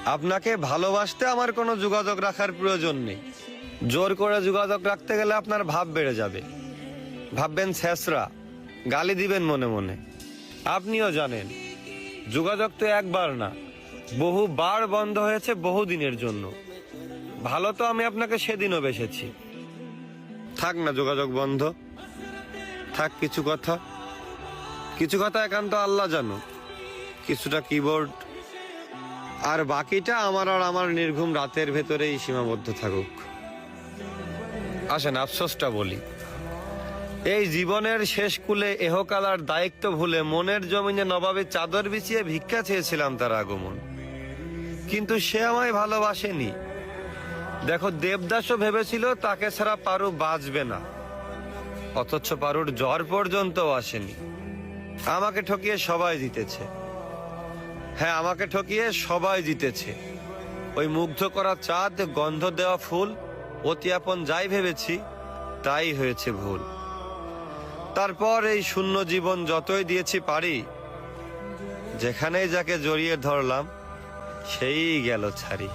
আপনাকে ভালোবাসতে আমার কোনো যোগাযোগ রাখার প্রয়োজন নেই। জোর করে যোগাযোগ রাখতে গেলে আপনার ভাব বেড়ে যাবে, ভাববেন ছেঁচড়া, গালি দিবেন মনে মনে। আপনিও জানেন যোগাযোগ তো একবার না, বহুবার বন্ধ হয়েছে বহুদিনের জন্য। ভালো তো আমি আপনাকে সেদিনও বেসেছি। থাক না যোগাযোগ বন্ধ, থাক কিছু কথা একান্ত আল্লাহ জানো, কিছুটা কিবোর্ড, আর বাকিটা আমার আর আমার নির্ঘুম রাতের ভেতরেই সীমাবদ্ধ থাকুক। আসেন আফসোসটা বলি, এই জীবনের শেষ কুলে এহকালার দায়িত্ব ভুলে মনের জমিনে নবাবে চাদর বিছিয়ে ভিক্ষা চেয়েছিলাম তার আগমন, কিন্তু সে আমায় ভালোবাসেনি। দেখো দেবদাসও ভেবেছিল তাকে ছাড়া পারু বাঁচবে না, অথচ পারুর জ্বর পর্যন্ত আসেনি। আমাকে ঠকিয়ে সবাই জিতেছে। হ্যাঁ, আমাকে ঠকিয়ে সবাই জিতেছে। ওই মুগ্ধ করা চাঁদ, গন্ধ দেওয়া ফুল, অতি আপন যাই ভেবেছি তাই হয়েছে ভুল। তারপর এই শূন্য জীবন যতই দিয়েছি পারি, যেখানেই যাকে জড়িয়ে ধরলাম সেই গেল ছাড়ি।